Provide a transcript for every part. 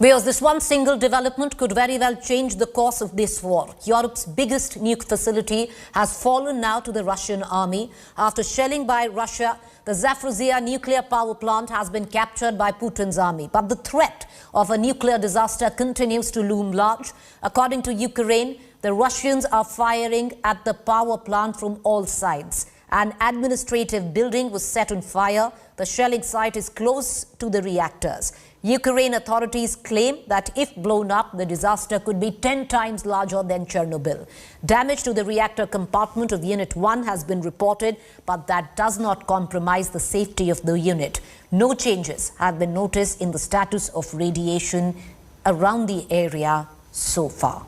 Because this one single development could very well change the course of this war. Europe's biggest nuke facility has fallen now to the Russian army. After shelling by Russia, the Zaporizhzhia nuclear power plant has been captured by Putin's army. But the threat of a nuclear disaster continues to loom large. According to Ukraine, the Russians are firing at the power plant from all sides. An administrative building was set on fire. The shelling site is close to the reactors. Ukraine authorities claim that if blown up, the disaster could be 10 times larger than Chernobyl. Damage to the reactor compartment of Unit 1 has been reported, but that does not compromise the safety of the unit. No changes have been noticed in the status of radiation around the area so far.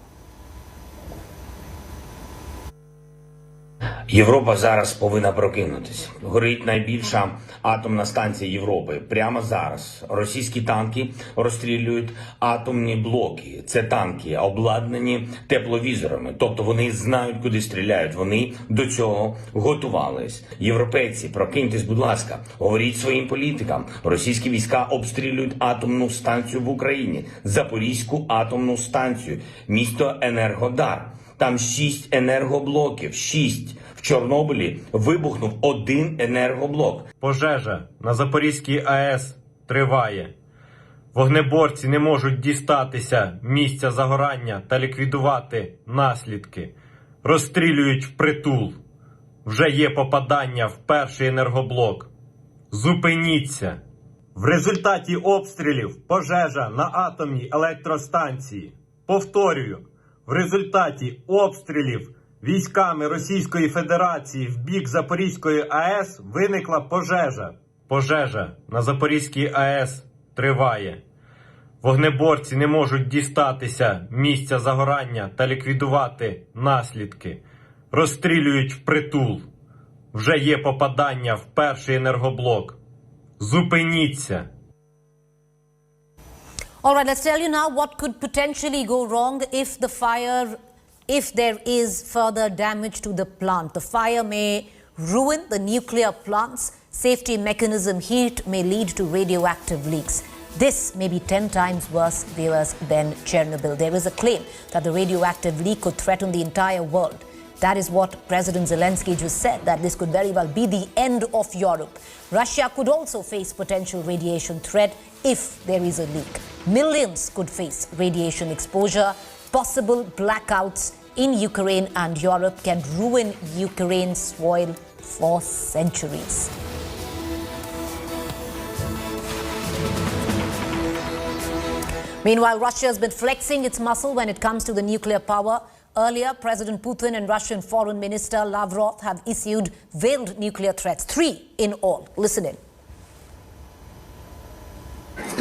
Європа зараз повинна прокинутись. Горить найбільша атомна станція Європи. Прямо зараз російські танки розстрілюють атомні блоки. Це танки, обладнані тепловізорами. Тобто вони знають, куди стріляють. Вони до цього готувались. Європейці, прокиньтесь, будь ласка. Говоріть своїм політикам. Російські війська обстрілюють атомну станцію в Україні. Запорізьку атомну станцію. Місто Енергодар. Там 6 енергоблоків. 6. В Чорнобилі вибухнув 1 енергоблок. Пожежа на Запорізькій АЕС триває. Вогнеборці не можуть дістатися місця загорання та ліквідувати наслідки. Розстрілюють впритул. Вже є попадання в перший енергоблок. Зупиніться. В результаті обстрілів пожежа на атомній електростанції. Повторюю. В результаті обстрілів військами Російської Федерації в бік Запорізької АЕС виникла пожежа. Пожежа на Запорізькій АЕС триває. Вогнеборці не можуть дістатися місця загорання та ліквідувати наслідки. Розстрілюють впритул. Вже є попадання в перший енергоблок. Зупиніться. All right, let's tell you now what could potentially go wrong if there is further damage to the plant. The fire may ruin the nuclear plant's safety mechanism. Heat may lead to radioactive leaks. This may be 10 times worse, viewers, than Chernobyl. There is a claim that the radioactive leak could threaten the entire world. That is what President Zelenskyy just said, that this could very well be the end of Europe. Russia could also face potential radiation threat if there is a leak. Millions could face radiation exposure. Possible blackouts in Ukraine and Europe can ruin Ukraine's soil for centuries. Meanwhile, Russia has been flexing its muscle when it comes to the nuclear power. Earlier, President Putin and Russian Foreign Minister Lavrov have issued veiled nuclear threats, 3 in all. Listen in.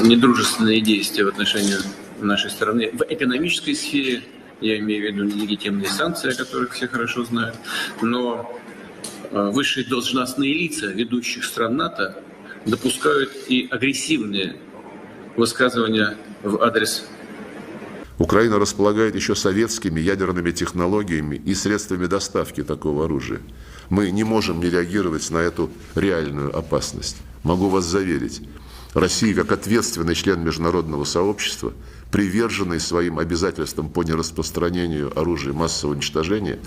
Недружественные действия в отношении нашей страны в экономической сфере, я имею в виду нелегитимные санкции, о которых все хорошо знают, но высшие должностные лица ведущих стран НАТО допускают и агрессивные высказывания в адрес. Украина располагает еще советскими ядерными технологиями и средствами доставки такого оружия. Мы не можем не реагировать на эту реальную опасность. Могу вас заверить, Россия, как ответственный член международного сообщества, приверженный своим обязательствам по нераспространению оружия массового уничтожения,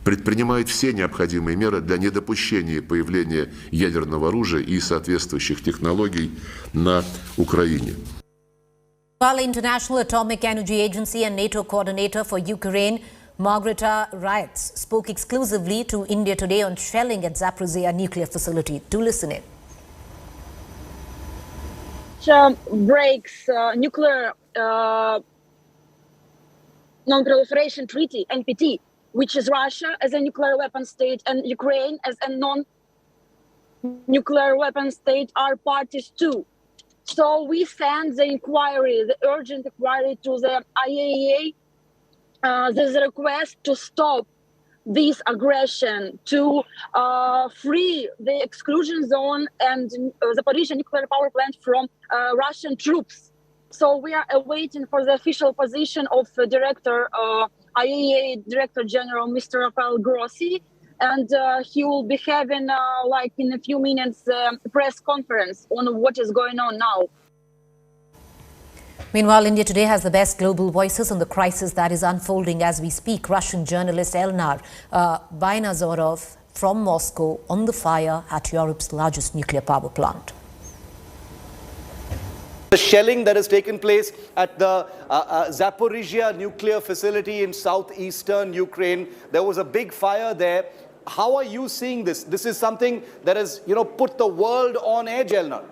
предпринимает все необходимые меры для недопущения появления ядерного оружия и соответствующих технологий на Украине. While International Atomic Energy Agency and NATO coordinator for Ukraine, Margareta Riots, spoke exclusively to India today on shelling at Zaporizhzhia nuclear facility. Do listen in. Breaks nuclear non-proliferation treaty, NPT, which is Russia as a nuclear weapon state and Ukraine as a non-nuclear weapon state are parties too. So we send the inquiry, the urgent inquiry to the IAEA. There's a request to stop this aggression, to free the exclusion zone and Zaporizhzhia nuclear power plant from Russian troops. So we are awaiting for the official position of IAEA Director General, Mr. Rafael Grossi, and he will be having, like in a few minutes, a press conference on what is going on now. Meanwhile, India today has the best global voices on the crisis that is unfolding as we speak. Russian journalist Elnar Bainazorov from Moscow on the fire at Europe's largest nuclear power plant. The shelling that has taken place at the Zaporizhzhia nuclear facility in southeastern Ukraine, there was a big fire there. How are you seeing this? This is something that has, put the world on edge, Elnar.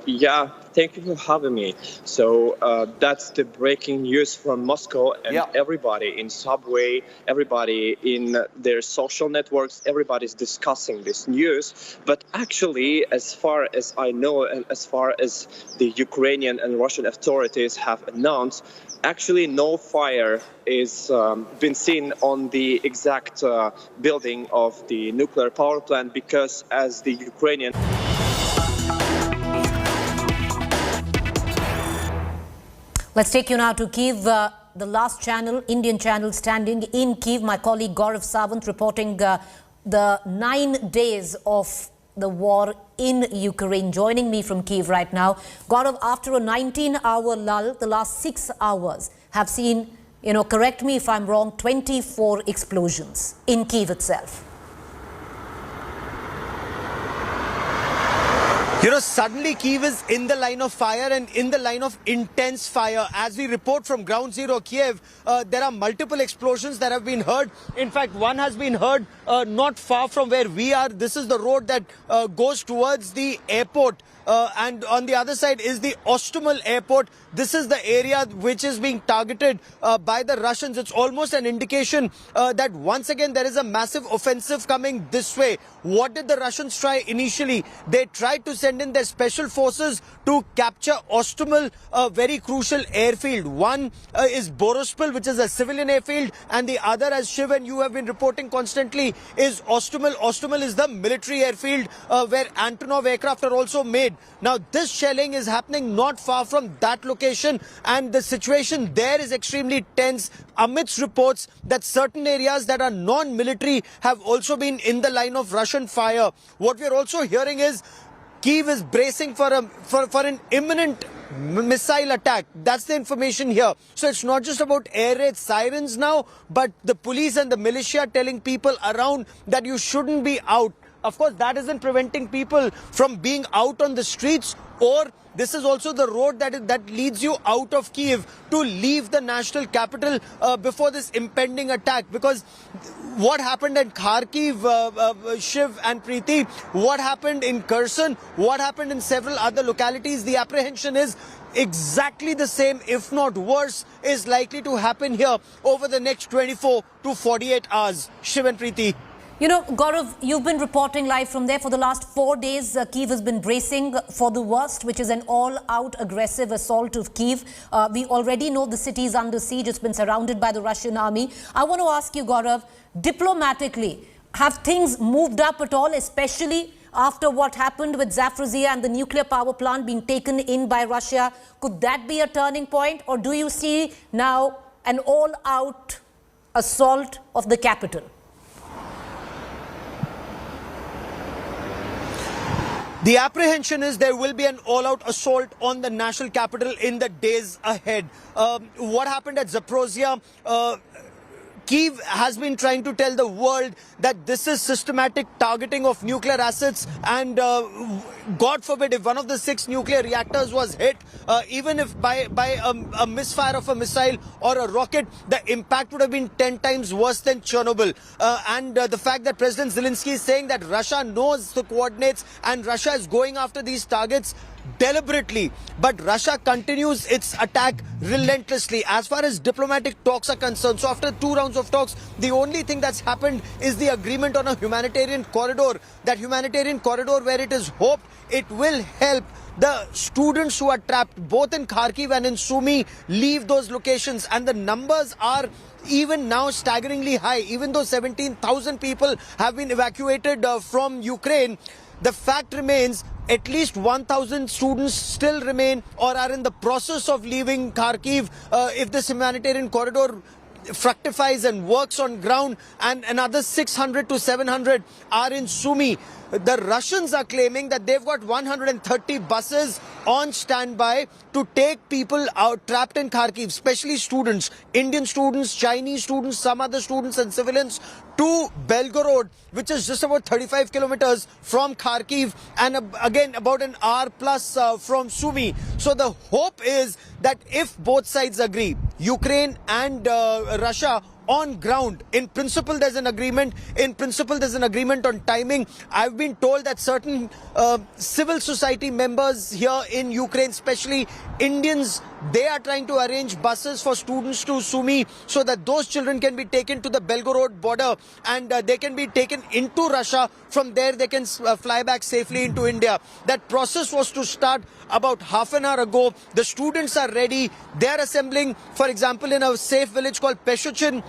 Yeah, thank you for having me. So that's the breaking news from Moscow, and everybody in subway, everybody in their social networks, everybody's discussing this news. But actually, as far as I know, and as far as the Ukrainian and Russian authorities have announced, actually no fire is been seen on the exact building of the nuclear power plant, because as the Ukrainian... Let's take you now to Kyiv, the last channel, Indian channel standing in Kyiv. My colleague Gaurav Sawant reporting the 9 days of the war in Ukraine, joining me from Kyiv right now. Gaurav, after a 19-hour lull, the last 6 hours have seen, correct me if I'm wrong, 24 explosions in Kyiv itself. Suddenly Kyiv is in the line of fire and in the line of intense fire. As we report from Ground Zero Kyiv, there are multiple explosions that have been heard. In fact, one has been heard not far from where we are. This is the road that goes towards the airport. And on the other side is the Ostomel airport. This is the area which is being targeted by the Russians. It's almost an indication that once again there is a massive offensive coming this way. What did the Russians try initially? They tried to send in their special forces to capture Ostomel, a very crucial airfield. One is Borospil, which is a civilian airfield, and the other, as Shiv and you have been reporting constantly, is Ostomel. Ostomel is the military airfield where Antonov aircraft are also made. Now, this shelling is happening not far from that location, and the situation there is extremely tense amidst reports that certain areas that are non-military have also been in the line of Russian fire. What we are also hearing is Kyiv is bracing for an imminent missile attack. That's the information here. So it's not just about air raid sirens now, but the police and the militia telling people around that you shouldn't be out. Of course, that isn't preventing people from being out on the streets, or this is also the road that leads you out of Kyiv to leave the national capital before this impending attack. Because what happened in Kharkiv, Shiv and Preeti, what happened in Kherson, what happened in several other localities, the apprehension is exactly the same, if not worse, is likely to happen here over the next 24 to 48 hours. Shiv and Preeti. Gaurav, you've been reporting live from there for the last 4 days. Kyiv has been bracing for the worst, which is an all-out aggressive assault of Kyiv. We already know the city is under siege. It's been surrounded by the Russian army. I want to ask you, Gaurav, diplomatically, have things moved up at all, especially after what happened with Zaporizhzhia and the nuclear power plant being taken in by Russia? Could that be a turning point, or do you see now an all-out assault of the capital? The apprehension is there will be an all-out assault on the national capital in the days ahead. What happened at Zaporizhzhia? Kyiv has been trying to tell the world that this is systematic targeting of nuclear assets, and God forbid if one of the 6 nuclear reactors was hit, even if by a misfire of a missile or a rocket, the impact would have been 10 times worse than Chernobyl. And the fact that President Zelenskyy is saying that Russia knows the coordinates and Russia is going after these targets deliberately, but Russia continues its attack relentlessly as far as diplomatic talks are concerned. So after 2 rounds of talks, the only thing that's happened is the agreement on a humanitarian corridor. That humanitarian corridor where it is hoped it will help the students who are trapped both in Kharkiv and in Sumy leave those locations, and the numbers are even now staggeringly high. Even though 17,000 people have been evacuated from Ukraine, the fact remains at least 1,000 students still remain or are in the process of leaving Kharkiv. If this humanitarian corridor fructifies and works on ground, and another 600 to 700 are in Sumy. The Russians are claiming that they've got 130 buses on standby to take people out trapped in Kharkiv, especially students, Indian students, Chinese students, some other students and civilians, to Belgorod, which is just about 35 kilometers from Kharkiv, and again about an hour plus from Sumy. So the hope is that if both sides agree, Ukraine and Russia, on ground, in principle there's an agreement. In principle there's an agreement on timing. I've been told that certain civil society members here in Ukraine, especially Indians, they are trying to arrange buses for students to Sumy so that those children can be taken to the Belgorod border and they can be taken into Russia. From there they can fly back safely into India. That process was to start about half an hour ago. The students are ready. They are assembling, for example, in a safe village called Peshuchin,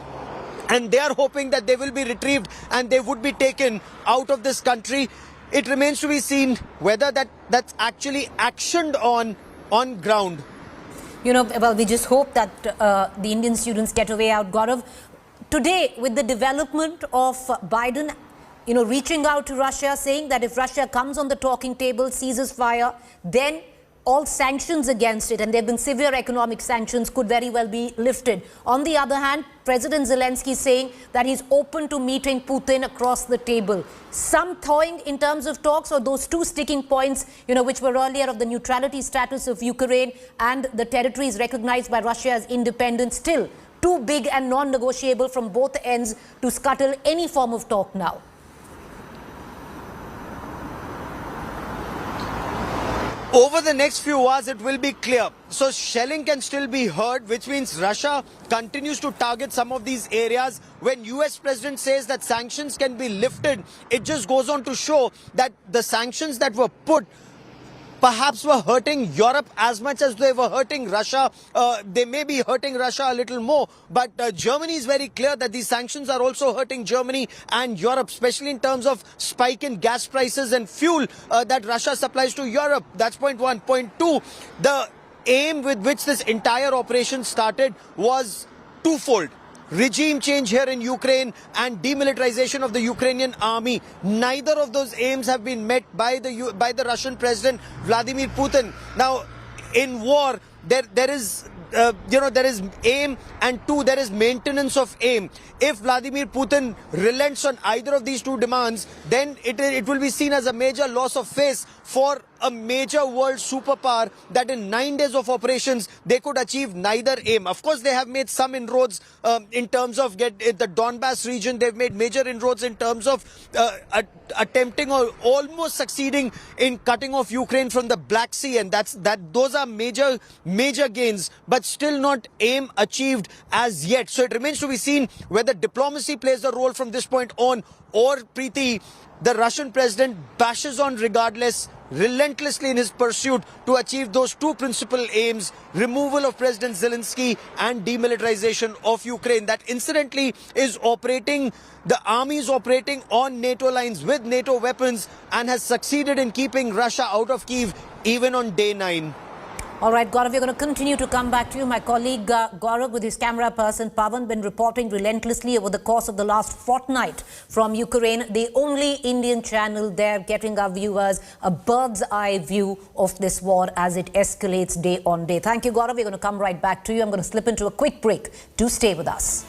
and they are hoping that they will be retrieved and they would be taken out of this country. It remains to be seen whether that's actually actioned on ground. You know, well, we just hope that the Indian students get a way out. Gaurav, today with the development of Biden, you know, reaching out to Russia, saying that if Russia comes on the talking table, ceases fire, then all sanctions against it, and there have been severe economic sanctions, could very well be lifted. On the other hand, President Zelenskyy saying that he's open to meeting Putin across the table. Some thawing in terms of talks, or those two sticking points, you know, which were earlier of the neutrality status of Ukraine and the territories recognized by Russia as independent, still too big and non-negotiable from both ends to scuttle any form of talk now. Over the next few hours, it will be clear. So shelling can still be heard, which means Russia continues to target some of these areas. When US President says that sanctions can be lifted, it just goes on to show that the sanctions that were put perhaps were hurting Europe as much as they were hurting Russia. They may be hurting Russia a little more, but Germany is very clear that these sanctions are also hurting Germany and Europe, especially in terms of spike in gas prices and fuel that Russia supplies to Europe. That's point one. Point two, the aim with which this entire operation started was twofold. Regime change here in Ukraine and demilitarization of the Ukrainian army. Neither of those aims have been met by the Russian President Vladimir Putin. Now, in war, there is aim, and two, there is maintenance of aim. If Vladimir Putin relents on either of these two demands, then it will be seen as a major loss of face for a major world superpower that in 9 days of operations, they could achieve neither aim. Of course, they have made some inroads in terms of the Donbass region. They've made major inroads in terms of attempting or almost succeeding in cutting off Ukraine from the Black Sea. And those are major gains, but still not aim achieved as yet. So it remains to be seen whether diplomacy plays a role from this point on, or Preeti, the Russian president bashes on regardless, relentlessly in his pursuit to achieve those two principal aims: removal of President Zelenskyy and demilitarization of Ukraine. That incidentally is operating, the army is operating on NATO lines with NATO weapons and has succeeded in keeping Russia out of Kyiv even on day 9. All right, Gaurav, we're going to continue to come back to you. My colleague Gaurav, with his camera person Pavan, been reporting relentlessly over the course of the last fortnight from Ukraine, the only Indian channel there, getting our viewers a bird's eye view of this war as it escalates day on day. Thank you, Gaurav. We're going to come right back to you. I'm going to slip into a quick break. Do stay with us.